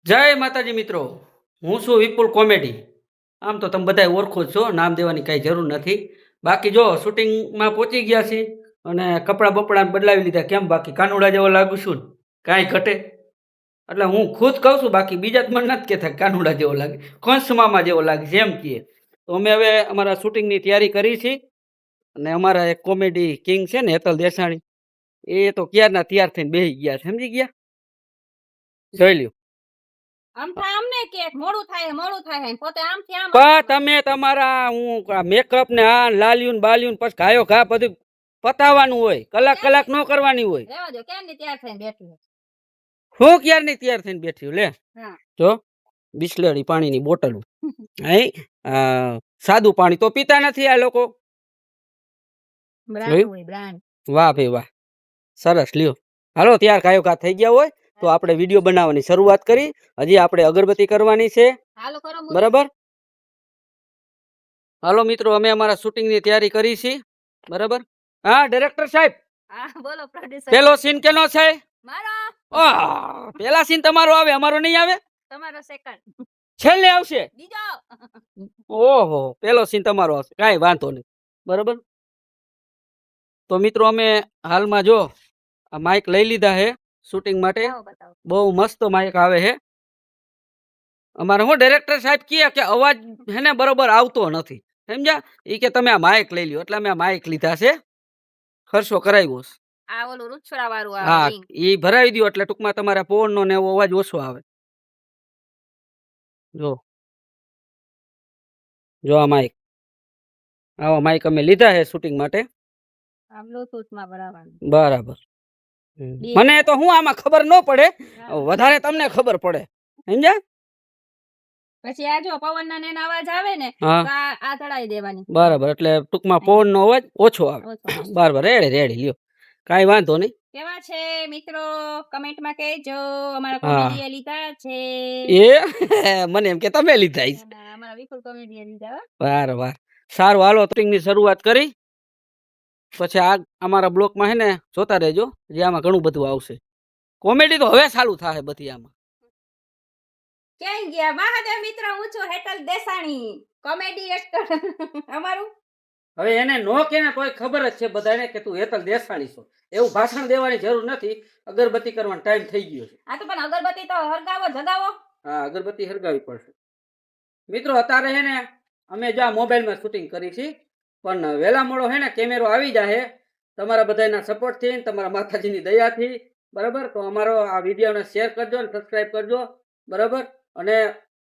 જય માતાજી મિત્રો, હું છું વિપુલ કોમેડી. આમ તો તમે બધા ઓળખો જ છો, નામ દેવાની કાંઈ જરૂર નથી. બાકી જો શૂટિંગમાં પહોંચી ગયા છીએ અને કપડાં બપડા બદલાવી લીધા. કેમ બાકી કાનુડા જેવો લાગુ છું ને? કાંઈ ઘટે. એટલે હું ખુદ કહું છું, બાકી બીજા જ મને નથી કહેતા કાનુડા જેવો લાગે, કંસ મામા જેવો લાગે જેમ કહે. તો અમે હવે અમારા શૂટિંગની તૈયારી કરી છે અને અમારા એક કોમેડી કિંગ છે ને હેતલ દેસાણી, એ તો ક્યારના તૈયાર થઈને બેસી ગયા છે, સમજી ગયા. જોઈ લ્યો. પણ તમે તમારા હું મેકઅપ ને આ લાલ્યું ને બાલ્યું પછી ઘાયો ઘા બધું પતાવવાનું હોય, કલાક કલાક નો કરવાની હોય. હું ક્યારની તૈયાર થઈને બેઠી લે. જો બિસ્લેરી પાણીની બોટલ હે, સાદું પાણી તો પીતા નથી આ લોકો. વાહ ભાઈ વાહ, સરસ લ્યો. હાલો ત્યાર કાયો કા થઈ ગયા હોય તો આપણે વિડીયો બનાવવાની શરૂઆત કરી. હજી આપણે અગરબત્તી કરવાની છે, બરાબર. હાલો મિત્રો, અમે અમારા શૂટિંગની તૈયારી કરી છે, બરાબર. હા ડાયરેક્ટર સાહેબ, બોલો. પેલો સીન કેનો છે? મારો. પેલા સીન તમારો આવે, અમારો નહીં આવે. તમારો સેકન્ડ છેલ્લે આવશે. બીજો. ઓહો, પેલો સીન તમારો આવશે, કાંઈ વાંધો નહીં, બરાબર. તો મિત્રો અમે હાલમાં જો આ માઇક લઈ લીધા હે શૂટિંગ માટે. બહુ મસ્ત માઇક આવે છે. અમારે હું ડાયરેક્ટર સાહેબ કહે કે અવાજ હે ને બરોબર આવતો નથી, સમજ્યા. એ કે તમે આ માઇક લઈ લ્યો, એટલે અમે આ માઇક લીધા છે, ખર્ચો કરાવ્યો છે. હા, એ ભરાવી દો એટલે ટૂંકમાં તમારા પવનનો ને એવો અવાજ ઓછો આવે. જો જો આ માઇક, આવા માઇક અમે લીધા છે શૂટિંગ માટે, બરાબર. મને તો હું આમાં ખબર ન પડે, વધારે તમને ખબર પડે, સમજ્યા. પછી આ જો પવનના ને અવાજ આવે ને તો આ ચડાવી દેવાની, બરાબર. એટલે ટૂંકમાં પવનનો અવાજ ઓછો આવે, બરાબર. રેડી રેડી લ્યો, કાઈ વાંધો નહીં. કેવા છે મિત્રો કમેન્ટમાં કહેજો. અમારા કોમેડીએ લીધા છે. એ મને એમ કે તમે લીધા છે. અમારા વિપુલ કોમેડીએ લીધા. વાર વાર, સારું. હાલો શૂટિંગની શરૂઆત કરી, પછી આ અમારા બ્લોકમાં હે ને જોતા રહેજો, જે આમાં ઘણું બધું આવશે. કોમેડી તો હવે ચાલુ થાય બધી આમાં. ક્યાં ગયા મહાદેવ મિત્રો? હું છું હેતલ દેસાણી, કોમેડી એક્ટર અમારું. હવે એને નો કે ને તોય ખબર જ છે બધાને કે તું હેતલ દેસાણી છો. એવું ભાષણ દેવાની જરૂર નથી, અગરબત્તી કરવાનો ટાઈમ થઈ ગયો છે. આ તો પણ અગરબત્તી તો હરગાવો જગાવો. હા, અગરબત્તી હરગાવી પડશે. મિત્રો અત્યારે હે ને અમે જો મોબાઈલમાં શૂટિંગ કરી છે, પણ વેલા મોડો હે ને કેમેરો આવી જાય તમારા બધાના સપોર્ટથી, તમારા માતાજીની દયાથી, બરાબર. તો અમારો આ વિડીયોને શેર કરજો અને સબસ્ક્રાઈબ કરજો, બરાબર. અને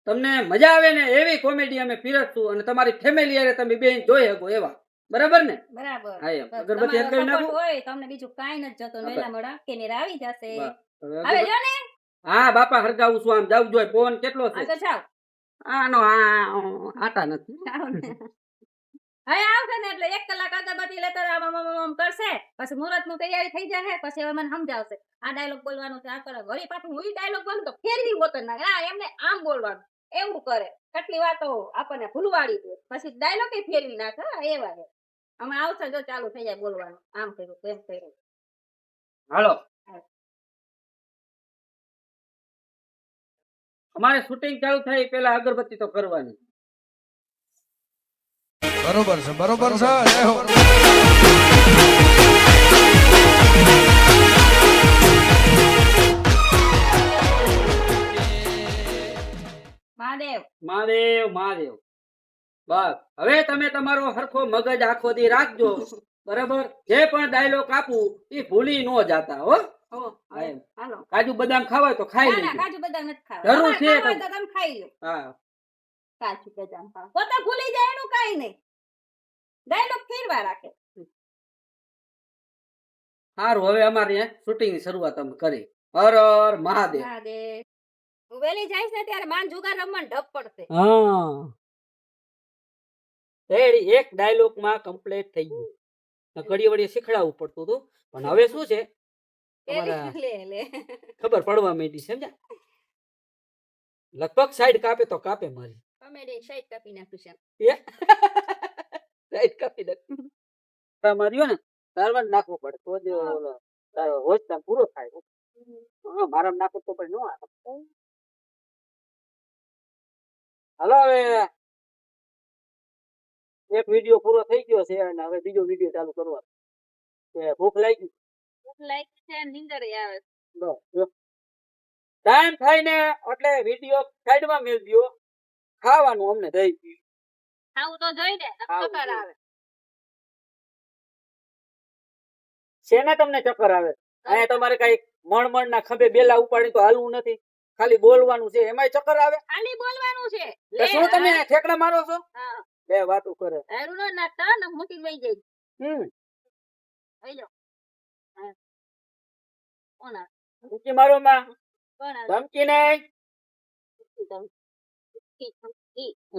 તમને મજા આવે ને એવી કોમેડી અમે પીરસશું અને તમારી ફેમિલી હારે તમે બેન જોઈ શકો એવા, બરાબર ને? બરાબર. હા, અગરબત્તી હરગાવી નાખો. હોય તમને બીજું કાઈ નથી જતો, વેલા મોડા કેમેરા આવી જશે. હવે જો ને. હા બાપા, હરગાવું છું. આમ જાવ જોઈએ, પવન કેટલો છે. આ તો જાવ. આનો આટા નથી. હવે આવશે ને એટલે 1 કલાક અગરબત્તી લેતા આમ કરશે, પછી મુહૂર્ત નું તૈયારી થઈ જાય, પછી હવે મને સમજાવશે આ ડાયલોગ બોલવાનો છે, આ કરે. વળી પાછું હું ડાયલોગ બોલું તો ફેરવી હોતો ના, હા એમને આમ બોલવાનું, એવું કરે. કેટલી વાતો આપણને ભૂલવાડી દે, પછી ડાયલોગ એ ફેરવી નાખે. એવા છે. અમે આવશે જો ચાલુ થઈ જાય બોલવાનું, આમ કર્યું તેમ કર્યું. હાલો, અમારે શૂટિંગ ચાલુ થાય પેલા અગરબત્તી તો કરવાની. બરોબર છે, બરોબર છે. મહાદેવ મહાદેવ મહાદેવ. બસ હવે તમે તમારો હરખો મગજ આખો દી રાખજો, બરાબર. જે પણ ડાયલોગ આપું એ ભૂલી ન જાતા હો. કાજુ બદામ ખાવા તો ખાઈ લેજો. કાજુ બદામ નથી ખાવા, જરૂર છે તો તમે ખાઈ લો. હા, કાજુ બદામ ખાવા પોતે ભૂલી જાય એનું કાઈ નહીં, ડાયલોગ ફેરવા રાખે. સારું, હવે અમારે શૂટિંગ ની શરૂઆત અમે કરી. હર હર મહાદેવ. મહાદેવ. વેલી જાય છે ત્યારે માન જુગાર રમવાનું ઢપ પડશે. હા, રેડી. એક ડાયલોગ માં કમ્પ્લીટ થઈ ગયું. ઘડી વડી શીખડાવવું પડતું હતું, પણ હવે શું છે ખબર પડવા માંડી, સમજ્યા. લગભગ સાઈડ કાપે તો કાપે મારી. કોમેડી સાઈડ કાપી નાખ્યું છે. સાઈડ કાપી નાખ્યું. માર્યો ને તારવા નાખવો પડે તો જ તારો હોશ પૂરો થાય. મારા નાખો તો પણ ન આવે. હાલો હવે એક વિડિયો પૂરો થઈ ગયો છે અને હવે બીજો વિડિયો ચાલુ કરવાનો છે. ભૂખ લાગી છે નીંદર આવે ટાઈમ થાય ને એટલે વિડિયો સાઈડમાં મેલ દયો. ખાવાનું અમને દઈ દીધું ખાવું તો જોઈ ને ચક્કર આવે શેના તમને ચક્કર આવે અહીંયા તમારે કઈ મણ ના ખભે બેલા ઉપાડી તો હાલવું નથી ખાલી બોલવાનું છે એમાંય ચક્કર આવે ખાલી બોલવાનું છે તો શું તમે ઠેકડા મારો છો હા બે વાતો કરે એરું ના નાખતા ને મૂકી વઈ જાય લઈ લો હા કોના મૂકી મારો માં કોના ધમકી નહીં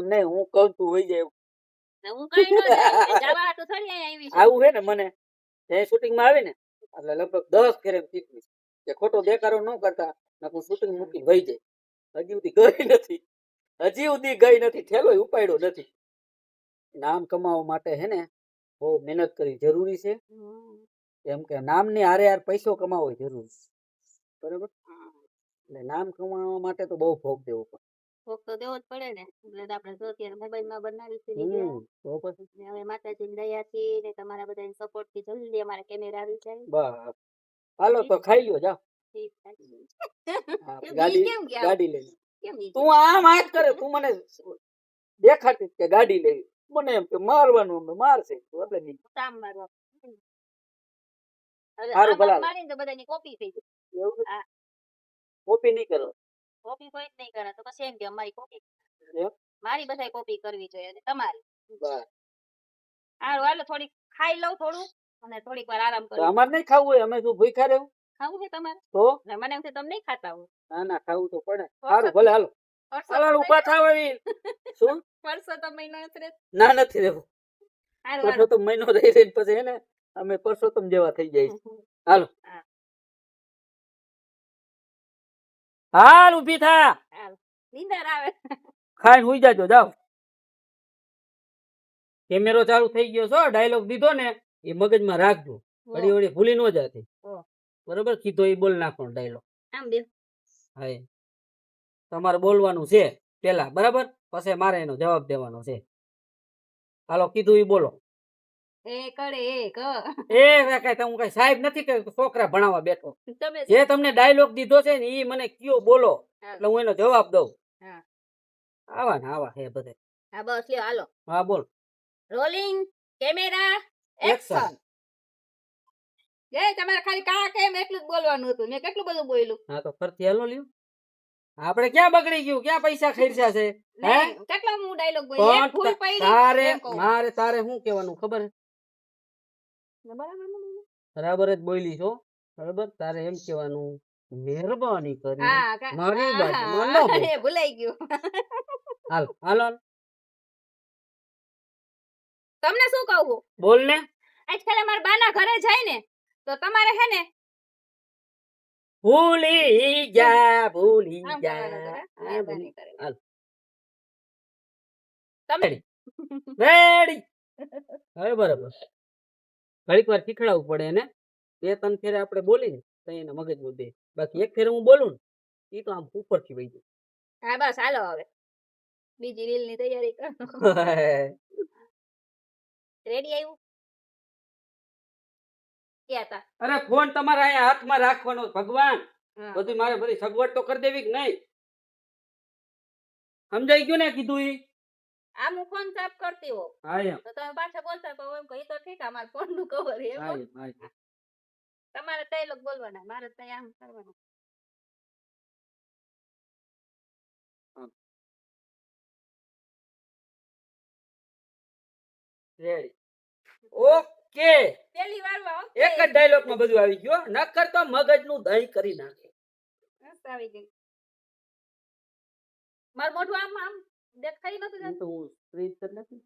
નહીં હું કહું તું વઈ જાય હું કઈ ન જાય જવા તો થોડી આવી આવું હે ને મને જે શૂટિંગ માં આવે ને એટલે લગભગ 10 ફેરે શીખવી કે ખોટો દેખાડો ન કરતા નકું શૂટિંગ મૂકી વઈ જાય હજી સુધી ગઈ નથી ઠેલો ઉપાડ્યો નથી નામ કમાવા માટે હે ને બહુ મહેનત કરવી જરૂરી છે કેમ કે નામની હારે હાર પૈસો કમાવો જરૂરી છે બરાબર એટલે નામ કમાવા માટે તો બહુ ભોગ દેવો પડે ભોગ તો દેવો જ પડે ને એટલે આપણે જો અત્યારે મોબાઈલ માં બનાવી છે તો પછી હવે માતાજીની દયાથી ને તમારા બધાની સપોર્ટ થી જલ્દી અમારા કેમેરા આવી જાય બસ હાલો તો ખાઈ લ્યો જાઓ ગાડી લઈ તું આમ વાત કરે તું મને દેખાતી કે ગાડી લેવી મને એમ કે મારવાનું મારશે એટલે નહીં કામ મારવા સારું ભલા મારીને તો બધાની કોપી થઈ જાય કોપી નહીં કરો કોપી કોઈ નહીં કરે તો પછી એમ કે અમારી કોપી મારી બધાય કોપી કરવી જોઈએ અને તમારી બસ હારું હાલો થોડીક ખાઈ લઉં થોડું અને થોડીક વાર આરામ કરો અમારે નહીં ખાવું હોય અમે શું ભૂખ્યા રહેવું ખાવું છે તમારે તો મને એમ કે તમે નહીં ખાતા હો ના ના ખાવું તો પડે સારું ભલે હાલો હાલો ઉભા થાવ શું પરસોત્તમ મહિનો નથી ના નથી રહેવું પરસોત્તમ મહિનો રહી રહીને પછી હે ને અમે પરસોત્તમ જેવા થઈ જાય હાલો હાલ ઊભી થા નીંદર આવે ખાઈને હુઈ જાજો જાઓ કેમેરો ચાલુ થઈ ગયો છો ડાયલોગ દીધો ને એ મગજમાં રાખજો ઘડી વળી ભૂલી ન જાતી બરોબર કીધો એ બોલ નાખવાનો ડાયલોગ હા તમારે બોલવાનું છે પેલા બરાબર પછી મારે એનો જવાબ દેવાનો છે હાલો કીધું એ બોલો કઈ સાહેબ નથી કે છોકરા ભણાવવા બેઠો જે તમને ડાયલોગ દીધો છે ને એ મને કયો બોલો એટલે હું એનો જવાબ દઉં આવા ને આવા હે બધે હા બસ લ્યો હાલો હા બોલ રોલિંગ કેમેરા એક્શન જય તમારે ખાલી કા કેમ એટલું જ બોલવાનું હતું મેં કેટલું બધું બોલ્યું હા તો ફરતી હાલો લ્યો આપણે ક્યાં બગડી ગયું ક્યાં પૈસા ખર્ચ્યા છે હે કેટલો હું ડાયલોગ બોલ્યો એક ફૂલ પડી તારે તારે શું કહેવાનું ખબર બરાબર જ બોલી છો બરાબર તારે એમ કહેવાનું મહેરબાની કરી મારી બાજુમાં ન ભૂલાઈ ગયું હાલ હાલો તમને શું કહું બોલ ને આજકાલ અમાર બાના ઘરે જાય ને તો તમારે હે ને ભૂલી જા હાલ તમે રેડી હવે બરાબર ઘડીક વાર શીખડાવવું પડે ને બે ત્રણ ફેરે આપણે બોલી ને તો એને મગજમાં દે બાકી એક ફેરે હું બોલું ને એ તો આમ ઉપરથી વહી જાય હા બસ હાલો હવે બીજી રીલ ની તૈયારી કરો રેડી આવ્યું ક્યાં અરે ફોન તમારા અહીંયા હાથમાં રાખવાનો ભગવાન બધું મારે બધી સગવડ તો કરી દેવી કે નહીં સમજાઈ ગયું ને કીધું ઈ આમ હું ફોન સાફ કરતી હો હા એમ તો તમે પાછા બોલતા તો એમ કહી તો ઠીક અમાર ફોન નું કવર એમ હા તમારે ડાયલોગ બોલવાના મારે તો આમ કરવાનું રેડી ઓકે પહેલી વારમાં એક જ ડાયલોગ માં બધું આવી ગયો નકર તો મગજ નું દહીં કરી નાખે બસ આવી ગઈ માર મોઢું આમ આમ દેખાઈ નતું તો હું સ્ક્રીન પર નથી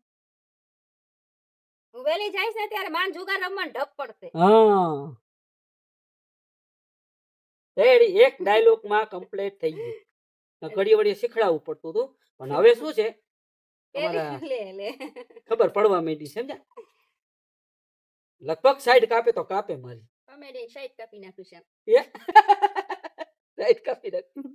હું વેલી જઈશ ને ત્યારે માન જુગાર રમવાનું ઢપ પડશે હા રેડી એક ડાયલોગ માં કમ્પ્લીટ થઈ ગયું ઘડી વડી શીખડાવવું પડતું હતું પણ હવે શું છે ખબર પડવા માંડી સમજ્યા લગભગ સાઈડ કાપે તો કાપે મારી તમે સાઈડ કાપી નાખ્યું છે સાઈડ કાપી નાખ્યું